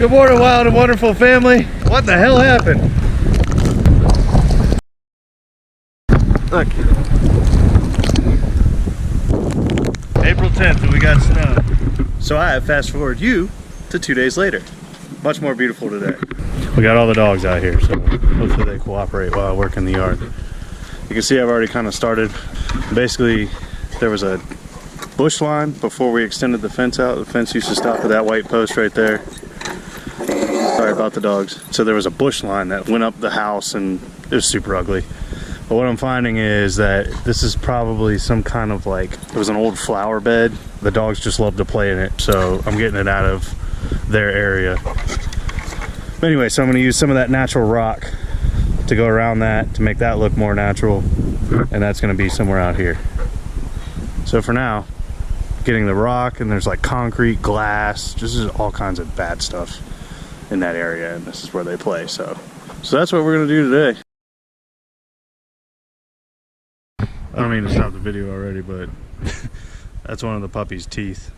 Good morning, wild and wonderful family. What the hell happened? Look. April 10th and we got snow. So I have fast forward you to 2 days later. Much more beautiful today. We got all the dogs out here, so hopefully they cooperate while I work in the yard. You can see I've already kind of started. Basically, there was a bush line before we extended the fence out. The fence used to stop at that white post right there. Sorry about the dogs. So there was a bush line that went up the house and it was super ugly. But what I'm finding is that this is probably some kind of like, it was an old flower bed. The dogs just love to play in it, so I'm getting it out of their area. But anyway, so I'm going to use some of that natural rock to go around that to make that look more natural, and that's going to be somewhere out here. So for now, getting the rock, and there's like concrete, glass, just all kinds of bad stuff in that area, and this is where they play. So that's what we're going to do today. I don't mean to stop the video already, but that's one of the puppy's teeth.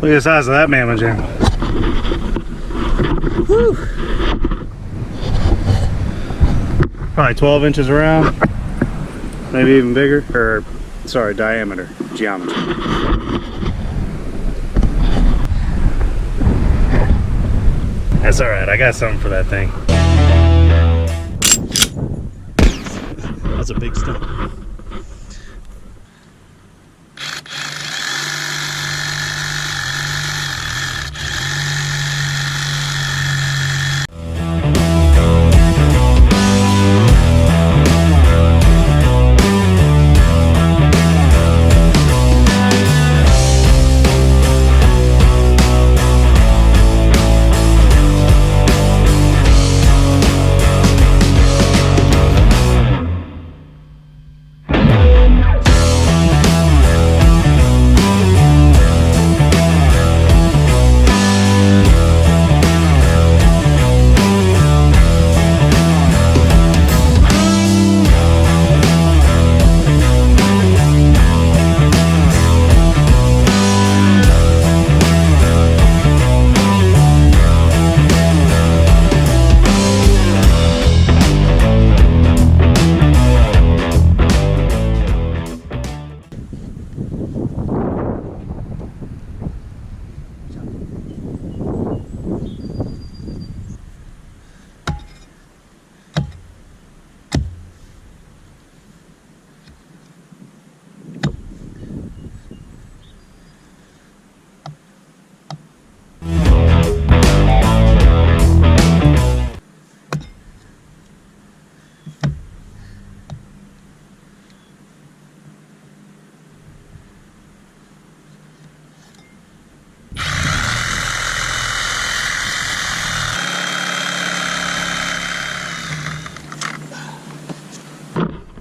Look at the size of that mamma jam. Woo. Probably 12 inches around, maybe even bigger, or sorry, diameter, geometry. That's all right, I got something for that thing. That's a big stump.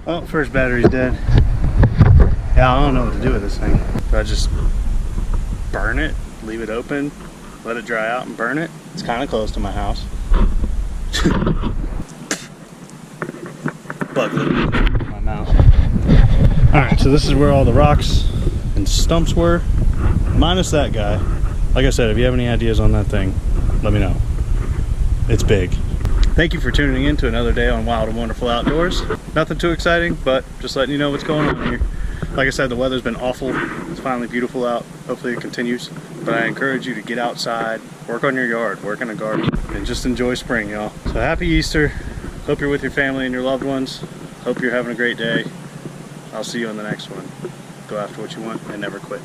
Oh, first battery's dead. Yeah, I don't know what to do with this thing. Do I just burn it, leave it open, let it dry out and burn it? It's kind of close to my house. Bug in my mouth. Alright, so this is where all the rocks and stumps were, minus that guy. Like I said, if you have any ideas on that thing, let me know. It's big. Thank you for tuning in to another day on Wild and Wonderful Outdoors. Nothing too exciting, but just letting you know what's going on here. Like I said, the weather's been awful. It's finally beautiful out. Hopefully it continues. But I encourage you to get outside, work on your yard, work in a garden, and just enjoy spring, y'all. So happy Easter. Hope you're with your family and your loved ones. Hope you're having a great day. I'll see you on the next one. Go after what you want and never quit.